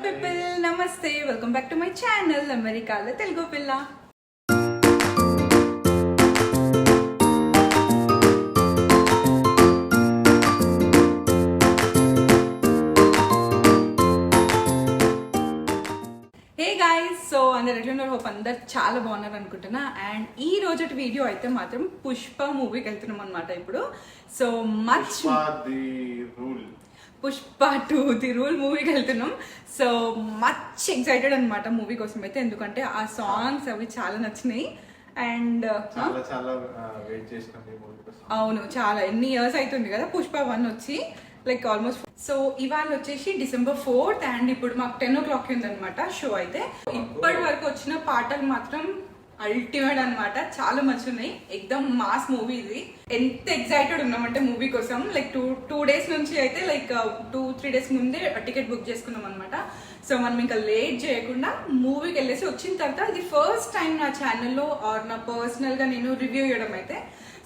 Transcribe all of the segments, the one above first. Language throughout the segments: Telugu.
పీపుల్ నమస్తే, welcome back to my channel అమెరికాలో తెలుగు పిల్ల. హే గాయ్స్, సో అందరు ఎట్లున్నారు? హోప్ అందరు చాలా బాగున్నారు అనుకుంటున్నా. అండ్ ఈ రోజు వీడియో అయితే మాత్రం పుష్ప మూవీకి వెళ్తున్నాం అనమాట. ఇప్పుడు so much Pushpa 2 the rule మూవీకి వెళ్తున్నాం. సో మచ్ ఎక్సైటెడ్ అనమాట మూవీ కోసం అయితే, ఎందుకంటే ఆ సాంగ్స్ అవి చాలా నచ్చినాయి. అండ్ అవును, చాలా ఎన్ని ఇయర్స్ అవుతుంది కదా పుష్ప 1 వచ్చి, లైక్ ఆల్మోస్ట్. సో ఇవాళ వచ్చేసి December 4th అండ్ ఇప్పుడు మాకు 10 o'clock ఉందనమాట షో అయితే. ఇప్పటి వరకు వచ్చిన పాటలు మాత్రం అల్టిమేట్ అనమాట, చాలా మంచి ఉన్నాయి. ఎక్దమ్ మాస్ మూవీ ఇది. ఎంత ఎక్సైటెడ్ ఉన్నామంటే మూవీ కోసం, లైక్ టూ డేస్ నుంచి అయితే, లైక్ 2-3 days ముందే టికెట్ బుక్ చేసుకున్నాం అనమాట. సో మనం ఇంకా లేట్ చేయకుండా మూవీకి వెళ్ళేసి వచ్చిన తర్వాత, ఇది ఫస్ట్ టైం నా ఛానల్లో ఆర్ నా పర్సనల్గా నేను రివ్యూ చేయడం అయితే.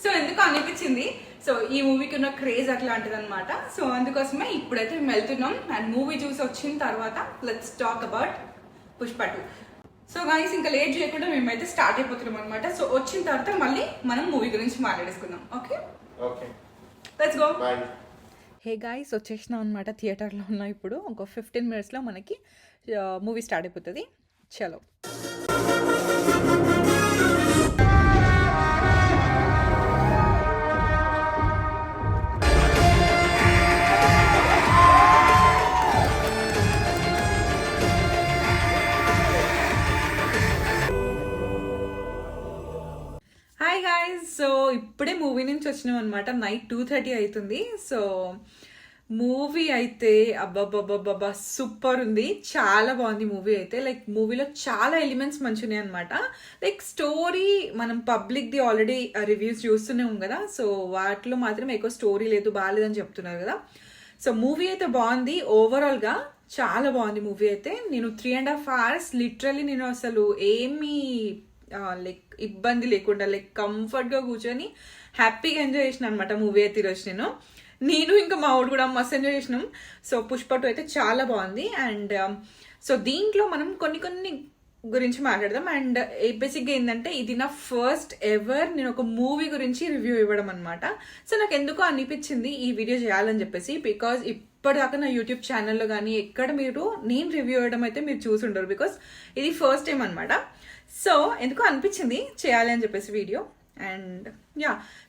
సో ఎందుకు అనిపించింది, సో ఈ మూవీకి ఉన్న క్రేజ్ అట్లాంటిది అనమాట. సో అందుకోసమే ఇప్పుడైతే మేము వెళ్తున్నాం. అండ్ మూవీ చూసి వచ్చిన తర్వాత let's talk about Pushpa 2. So guys ఇంకా లేట్ చేయకుండా మేమైతే స్టార్ట్ అయిపోతున్నాం అనమాట. సో వచ్చిన తర్వాత మళ్ళీ మనం మూవీ గురించి మాట్లాడేసుకుందాం. Okay, let's go. Hey guys, వచ్చేసినాం అనమాట. థియేటర్లో ఉన్నాం ఇప్పుడు. ఒక 15 minutesలో మనకి మూవీ స్టార్ట్ అయిపోతుంది. చలో. హాయ్ గాయ్స్, సో ఇప్పుడే మూవీ నుంచి వచ్చినాం అనమాట. నైట్ 2:30 అవుతుంది. సో మూవీ అయితే అబ్బాబ్బాబ్బా సూపర్ ఉంది, చాలా బాగుంది మూవీ అయితే. లైక్ మూవీలో చాలా ఎలిమెంట్స్ మంచిగా అనమాట. లైక్ స్టోరీ మనం పబ్లిక్ది ఆల్రెడీ రివ్యూస్ చూస్తూనే కదా. సో వాటిలో మాత్రం ఎక్కువ స్టోరీ లేదు, బాగాలేదని చెప్తున్నారు కదా. సో మూవీ అయితే బాగుంది, ఓవరాల్గా చాలా బాగుంది మూవీ అయితే. నేను 3.5 hours లిటరల్లీ నేను అసలు ఏమీ లైక్ ఇబ్బంది లేకుండా లైక్ కంఫర్ట్గా కూర్చొని హ్యాపీగా ఎంజాయ్ చేసిన అనమాట మూవీ అయితే ఈరోజు. నేను ఇంకా మా ఊడు కూడా మస్తు ఎంజాయ్ చేసినాం. సో పుష్ప 2 అయితే చాలా బాగుంది. అండ్ సో దీంట్లో మనం కొన్ని గురించి మాట్లాడదాం. అండ్ బేసిక్గా ఏంటంటే, ఇది నా ఫస్ట్ ఎవర్ నేను ఒక మూవీ గురించి రివ్యూ ఇవ్వడం అనమాట. సో నాకు ఎందుకో అనిపించింది ఈ వీడియో చేయాలని చెప్పేసి, బికాజ్ ఇప్పటిదాకా నా యూట్యూబ్ ఛానల్లో కానీ ఎక్కడ మీరు నేను రివ్యూ ఇవ్వడం అయితే మీరు చూసి ఉండరు, బికాజ్ ఇది ఫస్ట్ టైం అనమాట. సో ఎందుకో అనిపించింది చేయాలి అని చెప్పేసి వీడియో. అండ్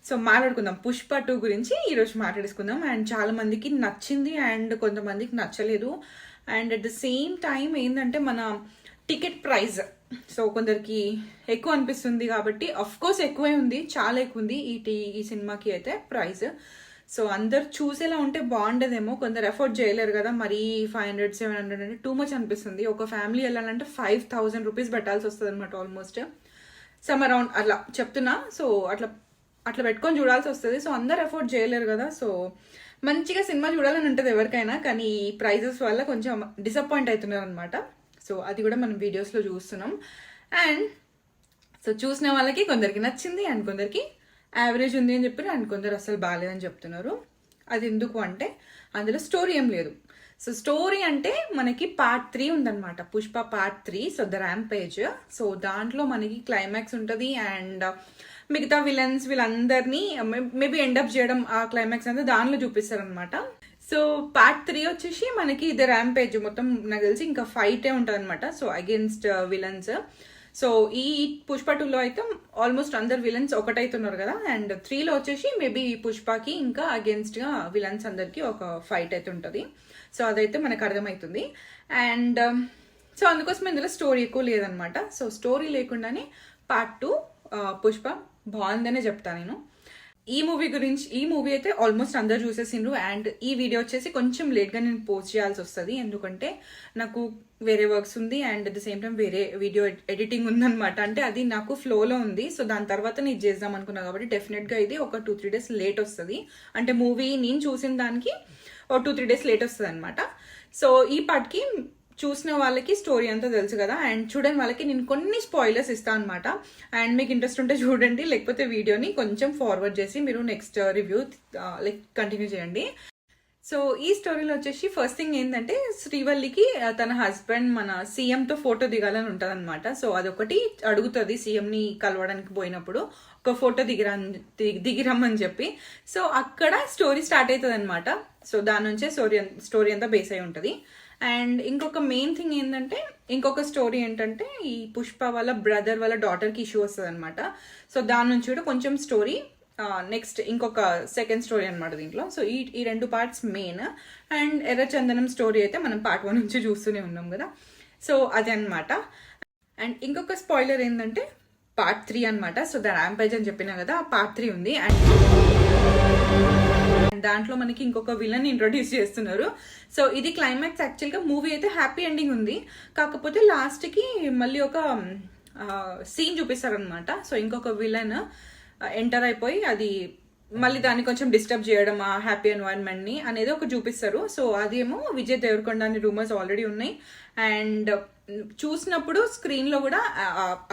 సో మాట్లాడుకుందాం పుష్ప 2 గురించి ఈరోజు మాట్లాడుకుందాం. అండ్ చాలా మందికి నచ్చింది అండ్ కొంతమందికి నచ్చలేదు. And at the same time ఏంటంటే, మన టికెట్ ప్రైస్ సో కొందరికి ఎక్కువ అనిపిస్తుంది కాబట్టి, అఫ్ కోర్స్ ఎక్కువే ఉంది, చాలా ఎక్కువ ఉంది ఈ సినిమాకి అయితే ప్రైస్. సో అందరు చూసేలా ఉంటే బాగుండదేమో, కొందరు ఎఫోర్డ్ చేయలేరు కదా. మరీ 500-700 అంటే టూ మచ్ అనిపిస్తుంది. ఒక ఫ్యామిలీ వెళ్ళాలంటే 5,000 rupees పెట్టాల్సి వస్తుంది అనమాట ఆల్మోస్ట్. సమ్ అరౌండ్ అట్లా చెప్తున్నా. సో అట్లా పెట్టుకొని చూడాల్సి వస్తుంది. సో అందరు ఎఫోర్డ్ చేయలేరు కదా. సో మంచిగా సినిమా చూడాలని ఉంటుంది ఎవరికైనా, కానీ ఈ ప్రైజెస్ వల్ల కొంచెం డిసప్పాయింట్ అవుతున్నారు అనమాట. సో అది కూడా మనం వీడియోస్లో చూస్తున్నాం. అండ్ సో చూసిన వాళ్ళకి కొందరికి నచ్చింది అండ్ కొందరికి యావరేజ్ ఉంది అని చెప్పారు, అండ్ కొందరు అసలు బాగాలేదని చెప్తున్నారు. అది ఎందుకు అంటే, అందులో స్టోరీ ఏం లేదు. సో స్టోరీ అంటే మనకి పార్ట్ 3 ఉందన్నమాట, Pushpa part 3. So the rampage. So దాంట్లో మనకి క్లైమాక్స్ ఉంటుంది అండ్ మిగతా విలన్స్ వీళ్ళందరినీ మేబీ ఎండప్ చేయడం, ఆ క్లైమాక్స్ అంతా దానిలో చూపిస్తారనమాట. సో పార్ట్ 3 వచ్చేసి మనకి ద ర్యాంపేజ్ మొత్తం నాకు తెలిసి ఇంకా ఫైటే ఉంటుంది అనమాట. So against villains. సో ఈ పుష్ప 2లో అయితే ఆల్మోస్ట్ అందరు విలన్స్ ఒకటైతున్నారు కదా. అండ్ 3లో వచ్చేసి మేబీ పుష్పకి ఇంకా అగేన్స్ట్గా విలన్స్ అందరికి ఒక ఫైట్ అయితే ఉంటుంది. సో అదైతే మనకు అర్థమవుతుంది. అండ్ సో అందుకోసం ఇందులో స్టోరీ ఎక్కువ లేదనమాట. సో స్టోరీ లేకుండానే పార్ట్ 2 పుష్ప బాగుందనే చెప్తాను నేను. ఈ మూవీ అయితే ఆల్మోస్ట్ అందరు చూసేసిండ్రు. అండ్ ఈ వీడియో వచ్చేసి కొంచెం లేట్గా నేను పోస్ట్ చేయాల్సి వస్తుంది, ఎందుకంటే నాకు వేరే వర్క్స్ ఉంది and at the same time వేరే వీడియో ఎడిటింగ్ ఉందనమాట. అంటే అది నాకు ఫ్లోలో ఉంది. సో దాని తర్వాత నేను చేద్దాం అనుకున్నా కాబట్టి డెఫినెట్గా ఇది ఒక 2-3 days లేట్ వస్తుంది. అంటే మూవీ నేను చూసిన దానికి ఒక 2-3 days లేట్ వస్తుంది అనమాట. సో ఈ పార్ట్కి చూసిన వాళ్ళకి స్టోరీ అంతా తెలుసు కదా. అండ్ చూడని వాళ్ళకి నేను కొన్ని స్పాయిలర్స్ ఇస్తాను అనమాట. అండ్ మీకు ఇంట్రెస్ట్ ఉంటే చూడండి, లేకపోతే వీడియోని కొంచెం ఫార్వర్డ్ చేసి మీరు నెక్స్ట్ రివ్యూ లైక్ కంటిన్యూ చేయండి. సో ఈ స్టోరీలో వచ్చేసి ఫస్ట్ థింగ్ ఏంటంటే శ్రీవల్లికి తన హస్బెండ్ మన సీఎంతో ఫోటో దిగాలని ఉంటుంది అనమాట. సో అదొకటి అడుగుతుంది సీఎంని కలవడానికి పోయినప్పుడు, ఒక ఫోటో దిగిరమ్మని చెప్పి. సో అక్కడ స్టోరీ స్టార్ట్ అవుతుంది అనమాట. సో దాని నుంచే స్టోరీ అంతా బేస్ అయి ఉంటుంది. అండ్ ఇంకొక మెయిన్ థింగ్ ఏంటంటే, ఇంకొక స్టోరీ ఏంటంటే ఈ పుష్ప వాళ్ళ బ్రదర్ వాళ్ళ డాటర్కి ఇష్యూ వస్తుంది అనమాట. సో దాని నుంచి కూడా కొంచెం స్టోరీ నెక్స్ట్ ఇంకొక సెకండ్ స్టోరీ అనమాట దీంట్లో. సో ఈ రెండు పార్ట్స్ మెయిన్. అండ్ ఎర్రచందనం స్టోరీ అయితే మనం పార్ట్ 1 నుంచి చూస్తూనే ఉన్నాం కదా. సో అదే అనమాట. అండ్ ఇంకొక స్పాయిలర్ ఏంటంటే పార్ట్ 3 అనమాట. సో ద ర్యాంపేజ్ అని చెప్పినా కదా, పార్ట్ 3 ఉంది. అండ్ దాంట్లో మనకి ఇంకొక విలన్ ఇంట్రొడ్యూస్ చేస్తున్నారు. సో ఇది క్లైమాక్స్. యాక్చువల్గా మూవీ అయితే హ్యాపీ ఎండింగ్ ఉంది, కాకపోతే లాస్ట్కి మళ్ళీ ఒక సీన్ చూపిస్తారనమాట. సో ఇంకొక విలన్ ఎంటర్ అయిపోయి అది మళ్ళీ దాన్ని కొంచెం డిస్టర్బ్ చేయడం ఆ హ్యాపీ ఎన్వైరన్మెంట్ ని అనేది ఒక చూపిస్తారు. సో అదేమో విజయ్ దేవరకొండ అని రూమర్స్ ఆల్రెడీ ఉన్నాయి. అండ్ చూసినప్పుడు స్క్రీన్ లో కూడా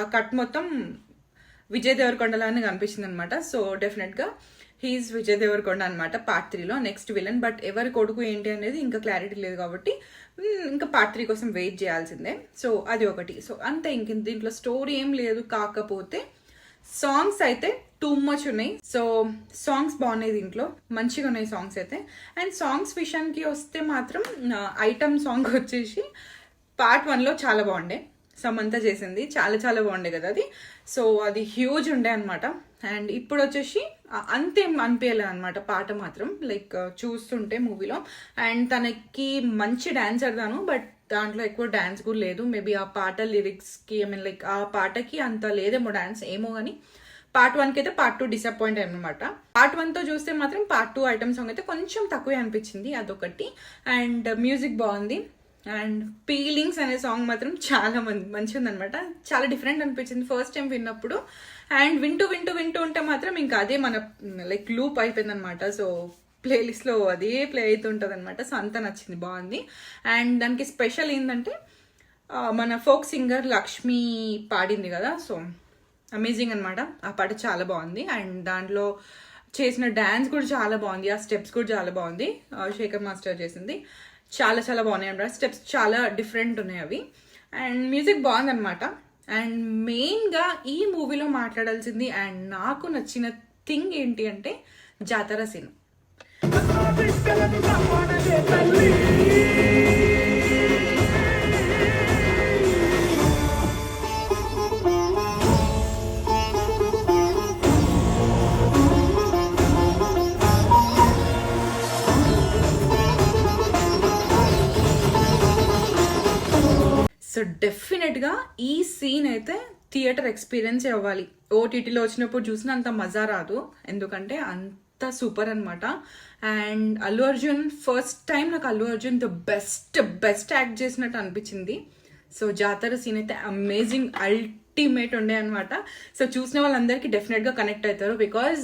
ఆ కట్ మొత్తం విజయ్ దేవరకొండలానే కనిపించింది అనమాట. సో డెఫినెట్ గా హీఈస్ విజయ్ దేవరకొండ అనమాట పార్ట్ 3లో నెక్స్ట్ విలన్. బట్ ఎవరి కొడుకు ఏంటి అనేది ఇంకా క్లారిటీ లేదు కాబట్టి ఇంకా పార్ట్ 3 కోసం వెయిట్ చేయాల్సిందే. సో అది ఒకటి. సో అంతే, ఇంక దీంట్లో స్టోరీ ఏం లేదు. కాకపోతే సాంగ్స్ అయితే టూ మచ్ ఉన్నాయి. సో సాంగ్స్ బాగున్నాయి, దీంట్లో మంచిగా ఉన్నాయి సాంగ్స్ అయితే. అండ్ సాంగ్స్ విషయానికి వస్తే మాత్రం ఐటమ్ సాంగ్ వచ్చేసి పార్ట్ 1లో చాలా బాగుండే. సమంత చేసింది, చాలా చాలా బాగుండే కదా అది. సో అది హ్యూజ్ ఉండే అనమాట. అండ్ ఇప్పుడు వచ్చేసి అంతేం అనిపించలేదు అనమాట పాట మాత్రం, లైక్ చూస్తుంటే మూవీలో. అండ్ తనకి మంచి డాన్సర్ తాను, బట్ దాంట్లో ఎక్కువ డాన్స్ కూడా లేదు. మేబీ ఆ పాట లిరిక్స్కి లైక్ ఆ పాటకి అంత లేదేమో డాన్స్ ఏమో. కానీ పార్ట్ 1కి అయితే పార్ట్ 2 డిసప్పాయింట్ అయ్యనమాట. పార్ట్ 1తో చూస్తే మాత్రం పార్ట్ 2 ఐటమ్ సాంగ్ అయితే కొంచెం తక్కువే అనిపించింది, అదొకటి. అండ్ మ్యూజిక్ బాగుంది. అండ్ ఫీలింగ్స్ అనే సాంగ్ మాత్రం చాలా మంచిగా ఉందనమాట. చాలా డిఫరెంట్ అనిపించింది ఫస్ట్ టైం విన్నప్పుడు. అండ్ వింటూ వింటూ వింటూ ఉంటే మాత్రం ఇంకా అదే మన లైక్ లూప్ అయిపోయింది అనమాట. సో ప్లేలిస్ట్లో అదే ప్లే అవుతుంటుంది అనమాట. సో అంతా నచ్చింది, బాగుంది. అండ్ దానికి స్పెషల్ ఏంటంటే మన ఫోక్ సింగర్ లక్ష్మి పాడింది కదా. సో అమేజింగ్ అనమాట, ఆ పాట చాలా బాగుంది. అండ్ దాంట్లో చేసిన డ్యాన్స్ కూడా చాలా బాగుంది, ఆ స్టెప్స్ కూడా చాలా బాగుంది. శేఖర్ మాస్టర్ చేసింది, చాలా చాలా బాగున్నాయి అనమాట. స్టెప్స్ చాలా డిఫరెంట్ ఉన్నాయి అవి. అండ్ మ్యూజిక్ బాగుంది అనమాట. అండ్ మెయిన్గా ఈ మూవీలో మాట్లాడాల్సింది అండ్ నాకు నచ్చిన థింగ్ ఏంటి అంటే జాతర సీన్. సో డెఫినెట్గా ఈ సీన్ అయితే థియేటర్ ఎక్స్పీరియన్స్ అవ్వాలి. ఓటీటీలో వచ్చినప్పుడు చూసిన అంత మజా రాదు, ఎందుకంటే అంత సూపర్ అనమాట. And Allu Arjun first time నాకు Allu Arjun the best act చేసినట్టు అనిపించింది. సో జాతర సీన్ అయితే అమేజింగ్, అల్టిమేట్ ఉండే అనమాట. సో చూసిన వాళ్ళందరికీ డెఫినెట్గా కనెక్ట్ అవుతారు, బికాజ్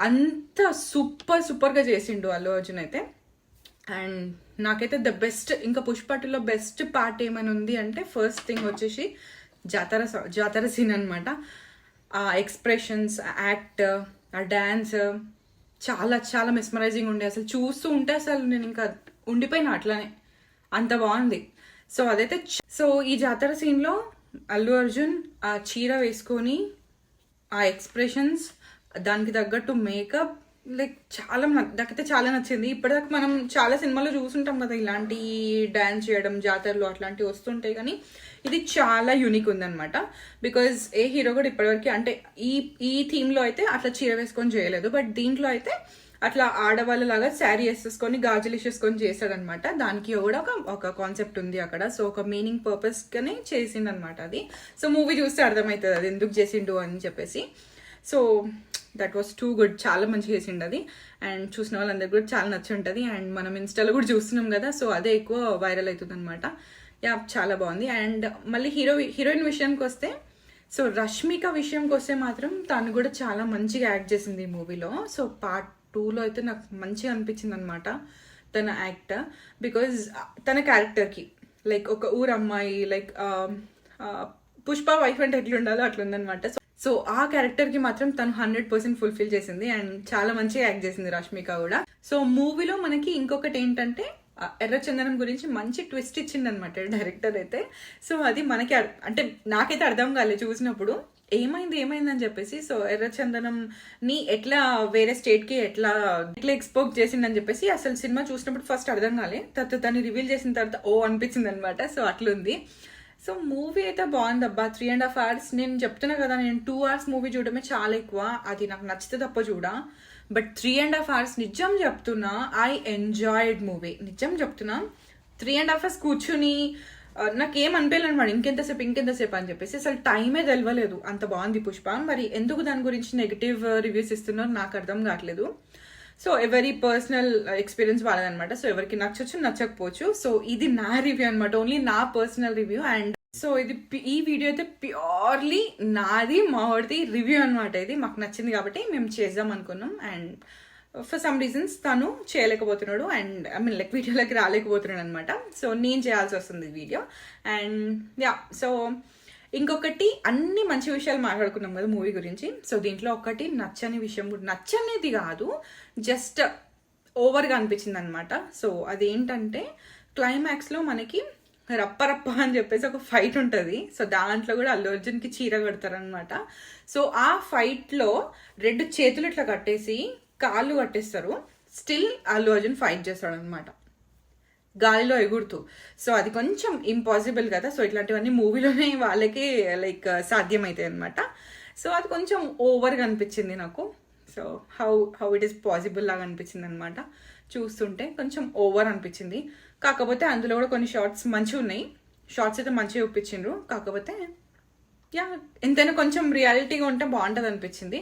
అంత సూపర్గా చేసిండు అల్లు అర్జున్ అయితే. అండ్ నాకైతే ద బెస్ట్, ఇంకా పుష్పటిలో బెస్ట్ పార్ట్ ఏమైనా ఉంది అంటే ఫస్ట్ థింగ్ వచ్చేసి జాతర సీన్ అనమాట. ఆ ఎక్స్ప్రెషన్స్, యాక్ట్, ఆ డ్యాన్స్ చాలా చాలా మెస్మరైజింగ్ ఉండే. అసలు చూస్తూ ఉంటే అసలు నేను ఇంకా ఉండిపోయినా అట్లానే, అంత బాగుంది. సో అదైతే సో ఈ జాతర సీన్లో అల్లు అర్జున్ ఆ చీర వేసుకొని ఆ ఎక్స్ప్రెషన్స్, దానికి తగ్గట్టు మేకప్, లైక్ చాలా నాకైతే చాలా నచ్చింది. ఇప్పటిదాకా మనం చాలా సినిమాలో చూసుంటాం కదా ఇలాంటి డ్యాన్స్ చేయడం జాతరలో అట్లాంటివి వస్తుంటాయి, కానీ ఇది చాలా యూనిక్ ఉందన్నమాట. బికాజ్ ఏ హీరో కూడా ఇప్పటివరకు అంటే ఈ థీమ్లో అయితే అట్లా చీర వేసుకొని చేయలేదు, బట్ దీంట్లో అయితే అట్లా ఆడవాళ్ళలాగా శారీ వేసేసుకొని గాజులు వేసేసుకొని చేశాడనమాట. దానికి కూడా ఒక కాన్సెప్ట్ ఉంది అక్కడ. సో ఒక మీనింగ్ పర్పస్గానే చేసిండు అనమాట అది. సో మూవీ చూస్తే అర్థమవుతుంది అది ఎందుకు చేసిండు అని చెప్పేసి. So that was too good, చాలా మంచిగా చేసిండు అది. అండ్ చూసిన వాళ్ళందరికీ కూడా చాలా నచ్చి ఉంటుంది. అండ్ మనం ఇన్స్టాలో కూడా చూస్తున్నాం కదా, సో అదే ఎక్కువ వైరల్ అవుతుంది అనమాట. యా, చాలా బాగుంది. అండ్ మళ్ళీ హీరోయిన్ విషయానికి వస్తే, సో రష్మిక విషయంకి వస్తే మాత్రం తను కూడా చాలా మంచిగా యాక్ట్ చేసింది ఈ మూవీలో. సో పార్ట్ 2లో అయితే నాకు మంచిగా అనిపించింది అనమాట తన యాక్ట్. బికాజ్ తన క్యారెక్టర్కి లైక్ ఒక ఊరు అమ్మాయి, లైక్ పుష్ప వైఫ్ అంటే ఎట్లుండాలో అట్లుందనమాట. సో ఆ క్యారెక్టర్కి మాత్రం తను 100% ఫుల్ఫిల్ చేసింది అండ్ చాలా మంచిగా యాక్ట్ చేసింది రష్మిక కూడా. సో మూవీలో మనకి ఇంకొకటి ఏంటంటే ఎర్రచందనం గురించి మంచి ట్విస్ట్ ఇచ్చిందనమాట డైరెక్టర్ అయితే. సో అది మనకి అంటే నాకైతే అర్థం కాలేదు చూసినప్పుడు ఏమైంది అని చెప్పేసి. సో ఎర్రచందనం ని ఎట్లా వేరే స్టేట్ కి ఎట్లా ఎక్స్పోర్ట్ చేసిందని చెప్పేసి అసలు సినిమా చూసినప్పుడు ఫస్ట్ అర్థం కాలే, తర్వాత దాన్ని రివీల్ చేసిన తర్వాత ఓ అనిపించింది అనమాట. సో అట్లుంది. సో మూవీ అయితే బాగుంది అబ్బా. 3.5 hours నేను చెప్తున్నా కదా, నేను 2 hours మూవీ చూడడమే చాలా ఎక్కువ, అది నాకు నచ్చితే తప్ప చూడా. బట్ 3.5 hours నిజం చెప్తున్నా ఐ ఎంజాయిడ్ మూవీ, నిజం చెప్తున్నా. 3.5 hours కూర్చుని నాకేం అనిపించలేదు అనమాట ఇంకెంతసేపు అని చెప్పేసి. అసలు టైమే తెలియలేదు, అంత బాగుంది పుష్ప. మరి ఎందుకు దాని గురించి నెగిటివ్ రివ్యూస్ ఇస్తున్నారో నాకు అర్థం కావట్లేదు. సో ఎవరి పర్సనల్ ఎక్స్పీరియన్స్ వాళ్ళదనమాట. సో ఎవరికి నచ్చొచ్చు నచ్చకపోవచ్చు. సో ఇది నా రివ్యూ అనమాట, ఓన్లీ నా పర్సనల్ రివ్యూ. అండ్ సో ఈ వీడియో అయితే ప్యూర్లీ నాది మావాడిది రివ్యూ అనమాట. ఇది మాకు నచ్చింది కాబట్టి మేము చేద్దాం అనుకున్నాం. అండ్ ఫర్ సమ్ రీజన్స్ తను చేయలేకపోతున్నాడు అండ్ ఐ మీన్ లైక్ వీడియోలోకి రాలేకపోతున్నాడు అనమాట. సో నేను చేయాల్సి వస్తుంది వీడియో. అండ్ యా, సో ఇంకొకటి అన్ని మంచి విషయాలు మాట్లాడుకున్నాం కదా మూవీ గురించి. సో దీంట్లో ఒకటి నచ్చని విషయం కూడా, నచ్చనిది కాదు, జస్ట్ ఓవర్గా అనిపించింది అనమాట. సో అదేంటంటే క్లైమాక్స్లో మనకి రప్ప అని చెప్పేసి ఒక ఫైట్ ఉంటుంది. సో దాంట్లో కూడా అల్లు అర్జున్కి చీర కడతారనమాట. సో ఆ ఫైట్లో 2 చేతులు ఇట్లా కట్టేసి కాళ్ళు కట్టేస్తారు, స్టిల్ అల్లు అర్జున్ ఫైట్ చేస్తాడు అనమాట గాలిలో ఎగురుతూ. సో అది కొంచెం ఇంపాసిబుల్ కదా. సో ఇట్లాంటివన్నీ మూవీలోనే వాళ్ళకి లైక్ సాధ్యమవుతాయి అనమాట. సో అది కొంచెం ఓవర్గా అనిపించింది నాకు. So how it is possible లాగా అనిపించింది అనమాట. చూస్తుంటే కొంచెం ఓవర్ అనిపించింది. కాకపోతే అందులో కూడా కొన్ని షార్ట్స్ మంచిగా ఉన్నాయి, షార్ట్స్ అయితే మంచిగా చూపించిండ్రు. కాకపోతే యా ఎంతైనా కొంచెం రియాలిటీగా ఉంటే బాగుంటుంది అనిపించింది.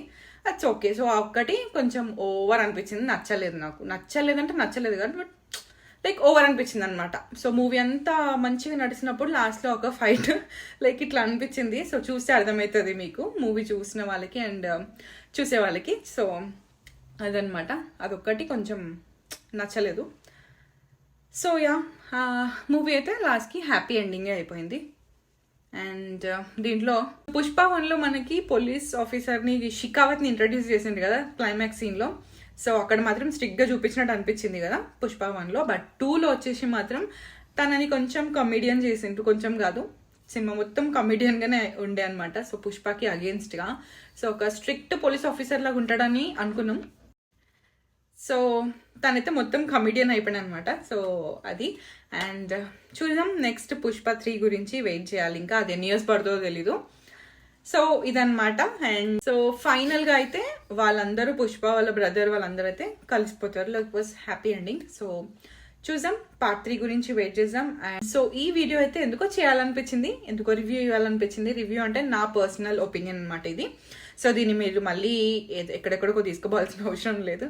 అట్స్ ఓకే. సో ఒక్కటి కొంచెం ఓవర్ అనిపించింది, నచ్చలేదు నాకు. నచ్చలేదంటే నచ్చలేదు కానీ బట్ లైక్ ఓవర్ అనిపించింది అనమాట. సో మూవీ అంతా మంచిగా నడిచినప్పుడు లాస్ట్లో ఒక ఫైట్ లైక్ ఇట్లా అనిపించింది. సో చూస్తే అర్థమవుతుంది మీకు, మూవీ చూసిన వాళ్ళకి అండ్ చూసే వాళ్ళకి. సో అదనమాట, అదొక్కటి కొంచెం నచ్చలేదు. సో యా, మూవీ అయితే లాస్ట్కి హ్యాపీ ఎండింగే అయిపోయింది. అండ్ దీంట్లో పుష్ప 1లో మనకి పోలీస్ ఆఫీసర్ని షికావత్ని ఇంట్రడ్యూస్ చేసింది కదా క్లైమాక్స్ సీన్లో. సో అక్కడ మాత్రం స్ట్రిక్ట్గా చూపించినట్టు అనిపించింది కదా పుష్ప 1లో. బట్ 2లో వచ్చేసి మాత్రం తనని కొంచెం కమెడియన్ చేసిండ్రు, కొంచెం కాదు సినిమా మొత్తం కమెడియన్గానే ఉండే అనమాట. సో పుష్పకి అగేన్స్ట్గా. సో ఒక స్ట్రిక్ట్ పోలీస్ ఆఫీసర్ లాగా ఉంటాడని అనుకున్నాం. సో తనైతే మొత్తం కమెడియన్ అయిపోయాడు అనమాట. సో అది. అండ్ చూద్దాం నెక్స్ట్ పుష్ప 3 గురించి వెయిట్ చేయాలి, ఇంకా అది ఎన్ని ఇయర్స్ పడుతుందో తెలీదు. సో ఇదన్నమాట. అండ్ సో ఫైనల్గా అయితే వాళ్ళందరూ పుష్ప వాళ్ళ బ్రదర్ వాళ్ళందరూ అయితే కలిసిపోతారు. Like was happy ending. So చూద్దాం పార్ట్ 3 గురించి వెయిట్ చేద్దాం. అండ్ సో ఈ వీడియో అయితే ఎందుకో చేయాలనిపించింది, ఎందుకో రివ్యూ ఇవ్వాలనిపించింది. రివ్యూ అంటే నా పర్సనల్ ఒపీనియన్ అనమాట ఇది. సో దీన్ని మీరు మళ్ళీ ఎక్కడెక్కడికో తీసుకోవాల్సిన అవసరం లేదు.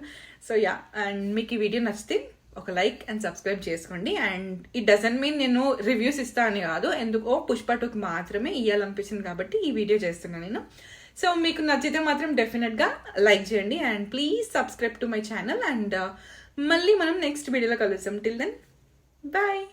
సో యా, అండ్ మీకు ఈ వీడియో నచ్చితే ఒక లైక్ అండ్ సబ్స్క్రైబ్ చేసుకోండి. అండ్ ఇట్ డజంట్ మీన్ నేను రివ్యూస్ ఇస్తా అని కాదు, ఎందుకో పుష్ప 2కి మాత్రమే ఇవ్వాలనిపించింది కాబట్టి ఈ వీడియో చేస్తున్నాను నేను. సో మీకు నచ్చితే మాత్రం డెఫినెట్గా లైక్ చేయండి and please subscribe to my channel. And మళ్ళీ మనం నెక్స్ట్ వీడియోలో కలుస్తాం. Till then bye.